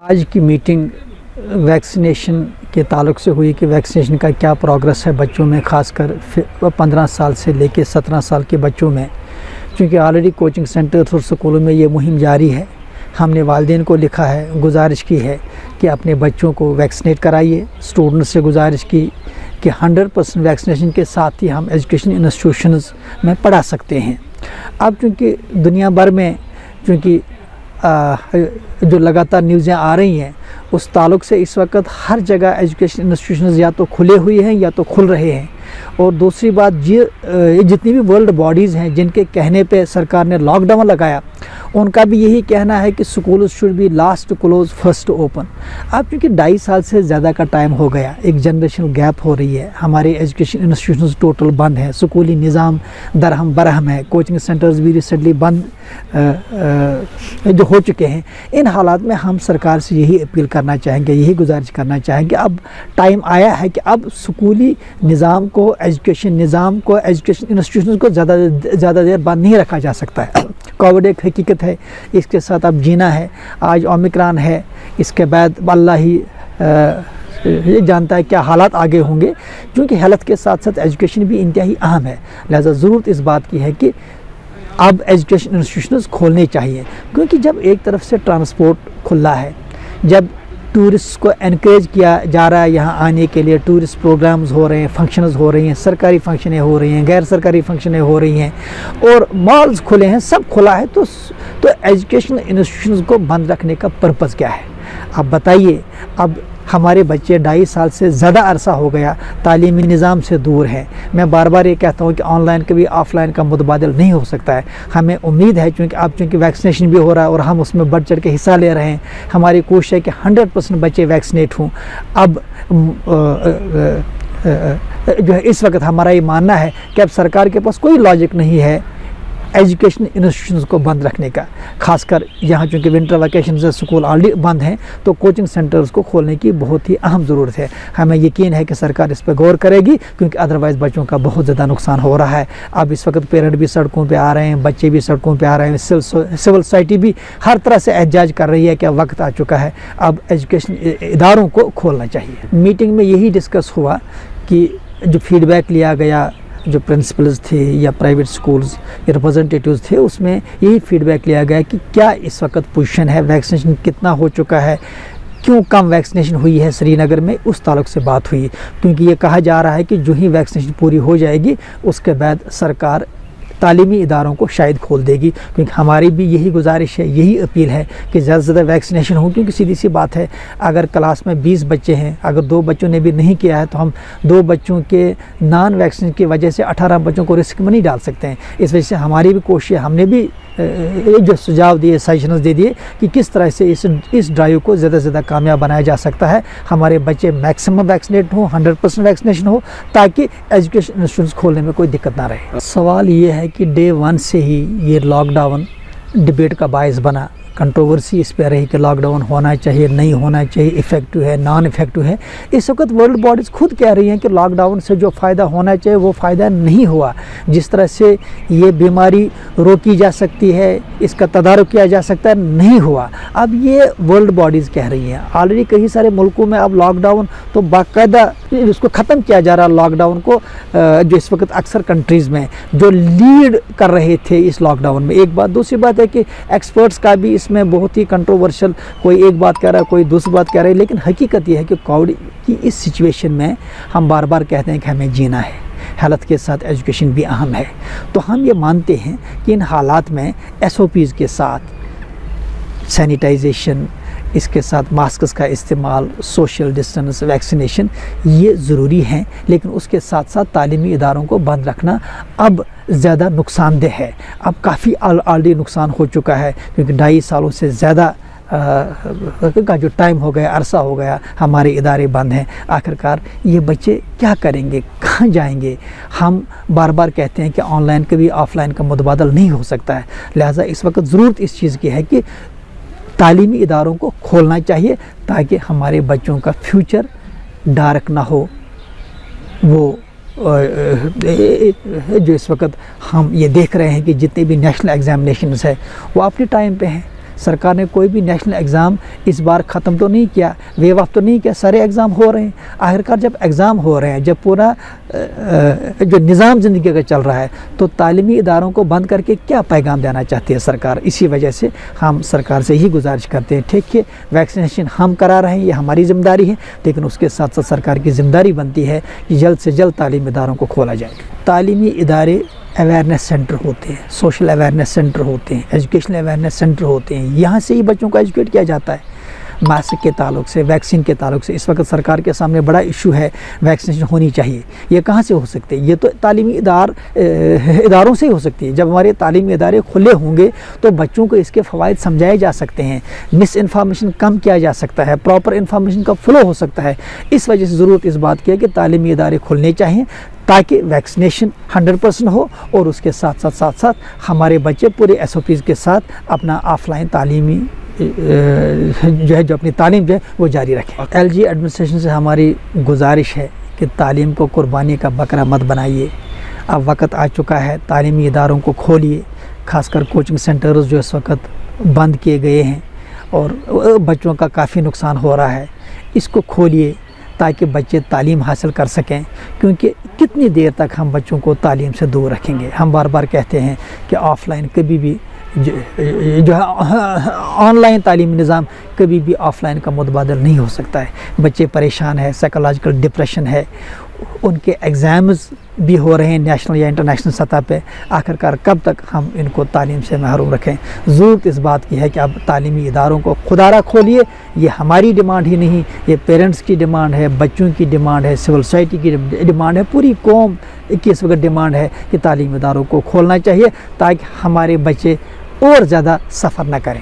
آج کی meeting vaccination کے تعلق سے ہوئی کہ ویکسینیشن کا کیا پروگرس ہے بچوں میں، خاص کر 15 سال سے لے کے 17 سال کے بچوں میں، چونکہ آلریڈی کوچنگ سینٹرز اور سکولوں میں یہ مہم جاری ہے۔ ہم نے والدین کو لکھا ہے، گزارش کی ہے کہ اپنے بچوں کو ویکسینیٹ کرائیے۔ اسٹوڈنٹ سے گزارش کی کہ 100% ویکسینیشن کے ساتھ ہی ہم ایجوکیشن انسٹیٹیوشنز میں پڑھا سکتے ہیں۔ اب چونکہ دنیا بھر میں جو لگاتار نیوزیں آ رہی ہیں، اس تعلق سے اس وقت ہر جگہ ایجوکیشن انسٹیٹیوشنز یا تو کھلے ہوئے ہیں یا تو کھل رہے ہیں۔ اور دوسری بات، یہ جتنی بھی ورلڈ باڈیز ہیں جن کے کہنے پہ سرکار نے لاک ڈاؤن لگایا، ان کا بھی یہی کہنا ہے کہ schools should be last close first open. اب چونکہ 2.5 سال سے زیادہ کا ٹائم ہو گیا، ایک جنریشن گیپ ہو رہی ہے، ہمارے ایجوکیشن انسٹیٹیوشنز ٹوٹل بند ہیں، سکولی نظام درہم برہم ہے، کوچنگ سینٹرز بھی ریسنٹلی بند جو ہو چکے ہیں۔ ان حالات میں ہم سرکار سے یہی اپیل کرنا چاہیں گے، یہی گزارش کرنا چاہیں گے، اب ٹائم آیا ہے کہ اب سکولی نظام کو، ایجوکیشن نظام کو، ایجوکیشن انسٹیٹیوشنز کو زیادہ دیر بند نہیں رکھا جا سکتا ہے۔ کووڈ ایک حقیقت ہے، اس کے ساتھ اب جینا ہے۔ آج اومیکران ہے، اس کے بعد اللہ ہی یہ جانتا ہے کیا حالات آگے ہوں گے، کیونکہ ہیلتھ کے ساتھ ساتھ ایجوکیشن بھی انتہائی اہم ہے۔ لہذا ضرورت اس بات کی ہے کہ اب ایجوکیشن انسٹیٹیوشنز کھولنے چاہیے، کیونکہ جب ایک طرف سے ٹرانسپورٹ کھلا ہے، جب ٹورسٹ کو انکریج کیا جا رہا ہے یہاں آنے کے لیے، ٹورسٹ پروگرامز ہو رہے ہیں، فنکشنز ہو رہی ہیں، سرکاری فنکشنیں ہو رہی ہیں، غیر سرکاری فنکشنیں ہو رہی ہیں، اور مالز کھلے ہیں، سب کھلا ہے، تو ایجوکیشن انسٹیٹیوشنز کو بند رکھنے کا پرپز کیا ہے؟ اب بتائیے۔ اب ہمارے بچے 2.5 سال سے زیادہ عرصہ ہو گیا تعلیمی نظام سے دور ہیں۔ میں بار بار یہ کہتا ہوں کہ آن لائن کبھی آف لائن کا متبادل نہیں ہو سکتا ہے۔ ہمیں امید ہے چونکہ ویکسینیشن بھی ہو رہا ہے اور ہم اس میں بڑھ چڑھ کے حصہ لے رہے ہیں، ہماری کوشش ہے کہ 100% بچے ویکسینیٹ ہوں۔ اب جو ہے اس وقت ہمارا یہ ماننا ہے کہ اب سرکار کے پاس کوئی لاجک نہیں ہے ایجوکیشن انسٹیٹیوشنز کو بند رکھنے کا، خاص کر یہاں چونکہ ونٹر ویکیشن سے سکول آلریڈی بند ہیں، تو کوچنگ سینٹرز کو کھولنے کی بہت ہی اہم ضرورت ہے۔ ہمیں یقین ہے کہ سرکار اس پہ غور کرے گی، کیونکہ ادروائز بچوں کا بہت زیادہ نقصان ہو رہا ہے۔ اب اس وقت پیرنٹ بھی سڑکوں پہ آ رہے ہیں، بچے بھی سڑکوں پہ آ رہے ہیں، سول سوسائٹی بھی ہر طرح سے احتجاج کر رہی ہے کہ وقت آ چکا ہے، اب ایجوکیشن اداروں کو کھولنا چاہیے۔ میٹنگ میں یہی ڈسکس ہوا کہ جو فیڈ بیک لیا گیا، جو پرنسپلز تھے یا پرائیویٹ سکولز یا ریپرزنٹیٹیوز تھے، اس میں یہی فیڈ بیک لیا گیا کہ کیا اس وقت پوزیشن ہے، ویکسینیشن کتنا ہو چکا ہے، کیوں کم ویکسینیشن ہوئی ہے سری نگر میں، اس تعلق سے بات ہوئی۔ کیونکہ یہ کہا جا رہا ہے کہ جو ہی ویکسینیشن پوری ہو جائے گی، اس کے بعد سرکار تعلیمی اداروں کو شاید کھول دے گی، کیونکہ ہماری بھی یہی گزارش ہے، یہی اپیل ہے کہ زیادہ سے زیادہ ویکسینیشن ہو، کیونکہ سیدھی سی بات ہے، اگر کلاس میں 20 بچے ہیں، اگر 2 بچوں نے بھی نہیں کیا ہے تو ہم 2 بچوں کے نان ویکسین کی وجہ سے 18 بچوں کو رسک میں نہیں ڈال سکتے ہیں۔ اس وجہ سے ہماری بھی کوشش ہے، ہم نے بھی جو سجھاؤ دیے، سجیشنز دے دیے کہ کس طرح سے اس ڈرائیو کو زیادہ سے زیادہ کامیاب بنایا جا سکتا ہے، ہمارے بچے میکسیمم ویکسینیٹ ہوں، 100% ویکسینیشن ہو، تاکہ ایجوکیشن انسٹیٹیوشنز کھولنے میں کوئی دقت نہ رہے۔ سوال یہ ہے کہ ڈے 1 سے ہی یہ لاک ڈاؤن ڈبیٹ کا باعث بنا، کنٹروورسی اس پہ رہی کہ لاک ڈاؤن ہونا چاہیے، نہیں ہونا چاہیے، افیکٹو ہے، نان افیکٹو ہے۔ اس وقت ورلڈ باڈیز خود کہہ رہی ہیں کہ لاک ڈاؤن سے جو فائدہ ہونا چاہیے وہ فائدہ نہیں ہوا، جس طرح سے یہ بیماری روکی جا سکتی ہے، اس کا تدارک کیا جا سکتا ہے، نہیں ہوا۔ اب یہ ورلڈ باڈیز کہہ رہی ہیں، آلریڈی کئی سارے ملکوں میں اب لاک ڈاؤن تو باقاعدہ اس کو ختم کیا جا رہا، لاک ڈاؤن کو، جو اس وقت اکثر کنٹریز میں جو لیڈ کر رہے تھے اس لاک ڈاؤن میں۔ ایک بات، دوسری بات ہے کہ ایکسپرٹس کا بھی اس میں بہت ہی کنٹروورشل، کوئی ایک بات کہہ رہا ہے، کوئی دوسری بات کہہ رہا ہے، لیکن حقیقت یہ ہے کہ کووڈ کی اس سچویشن میں ہم بار بار کہتے ہیں کہ ہمیں جینا ہے، ہیلتھ کے ساتھ ایجوکیشن بھی اہم ہے، تو ہم یہ مانتے ہیں کہ ان حالات میں SOPs کے ساتھ سینیٹائزیشن، اس کے ساتھ ماسکس کا استعمال، سوشل ڈسٹنس، ویکسینیشن، یہ ضروری ہیں، لیکن اس کے ساتھ ساتھ تعلیمی اداروں کو بند رکھنا اب زیادہ نقصان دہ ہے۔ اب کافی آلریڈی نقصان ہو چکا ہے، کیونکہ 2.5 سالوں سے زیادہ کا جو ٹائم ہو گیا، عرصہ ہو گیا، ہمارے ادارے بند ہیں۔ آخرکار یہ بچے کیا کریں گے، کہاں جائیں گے؟ ہم بار بار کہتے ہیں کہ آن لائن کبھی آف لائن کا متبادل نہیں ہو سکتا ہے، لہٰذا اس وقت ضرورت اس چیز کی ہے کہ تعلیمی اداروں کو کھولنا چاہیے، تاکہ ہمارے بچوں کا فیوچر ڈارک نہ ہو۔ وہ جو اس وقت ہم یہ دیکھ رہے ہیں کہ جتنے بھی نیشنل ایگزامینیشنز ہیں وہ اپنے ٹائم پہ ہیں، سرکار نے کوئی بھی نیشنل ایگزام اس بار ختم تو نہیں کیا, ویو آف تو نہیں کیا, سارے ایگزام ہو رہے ہیں. آخرکار جب ایگزام ہو رہے ہیں, جب پورا جو نظام زندگی کا چل رہا ہے, تو تعلیمی اداروں کو بند کر کے کیا پیغام دینا چاہتی ہے سرکار؟ اسی وجہ سے ہم سرکار سے یہی گزارش کرتے ہیں, ٹھیک ہے ویکسینیشن ہم کرا رہے ہیں, یہ ہماری ذمہ داری ہے, لیکن اس کے ساتھ ساتھ سرکار کی ذمہ داری بنتی ہے کہ جلد سے جلد تعلیمی اداروں کو کھولا جائے. تعلیمی ادارے اویئرنیس سینٹر ہوتے ہیں, سوشل اویئرنیس سینٹر ہوتے ہیں, ایجوکیشنل اویئرنیس سینٹر ہوتے ہیں. یہاں سے ہی بچوں کو ایجوکیٹ کیا جاتا ہے ماسک کے تعلق سے, ویکسین کے تعلق سے. اس وقت سرکار کے سامنے بڑا ایشو ہے, ویکسینیشن ہونی چاہیے. یہ کہاں سے ہو سکتے ہیں؟ یہ تو تعلیمی اداروں سے ہی ہو سکتی ہے. جب ہمارے تعلیمی ادارے کھلے ہوں گے تو بچوں کو اس کے فوائد سمجھائے جا سکتے ہیں, مس انفارمیشن کم کیا جا سکتا ہے, پراپر انفارمیشن کا فلو ہو سکتا ہے. اس وجہ سے ضرورت اس بات کی ہے کہ تعلیمی ادارے کھلنے چاہیے تاکہ ویکسینیشن 100% ہو, اور اس کے ساتھ ساتھ ہمارے بچے پورے SOPs کے ساتھ اپنا آف لائن تعلیمی جو اپنی تعلیم جو ہے وہ جاری رکھیں. LG ایڈمنسٹریشن سے ہماری گزارش ہے کہ تعلیم کو قربانی کا بکرا مت بنائیے. اب وقت آ چکا ہے, تعلیمی اداروں کو کھولیے, خاص کر کوچنگ سینٹرز جو اس وقت بند کیے گئے ہیں اور بچوں کا کافی نقصان ہو رہا ہے. اس کو کھولیے تاکہ بچے تعلیم حاصل کر سکیں, کیونکہ کتنی دیر تک ہم بچوں کو تعلیم سے دور رکھیں گے؟ ہم بار بار کہتے ہیں کہ آف لائن کبھی بھی جو ہے آن لائن تعلیمی نظام کبھی بھی آف لائن کا متبادل نہیں ہو سکتا ہے. بچے پریشان ہیں, سائیکولوجیکل ڈپریشن ہے, ان کے ایگزامز بھی ہو رہے ہیں نیشنل یا انٹرنیشنل سطح پہ. آخرکار کب تک ہم ان کو تعلیم سے محروم رکھیں؟ ضرورت اس بات کی ہے کہ اب تعلیمی اداروں کو خودارا کھولیے. یہ ہماری ڈیمانڈ ہی نہیں, یہ پیرنٹس کی ڈیمانڈ ہے, بچوں کی ڈیمانڈ ہے, سول سوسائٹی کی ڈیمانڈ ہے, پوری قوم کی اس وقت ڈیمانڈ ہے کہ تعلیمی اداروں کو کھولنا چاہیے تاکہ ہمارے بچے اور زیادہ سفر نہ کریں.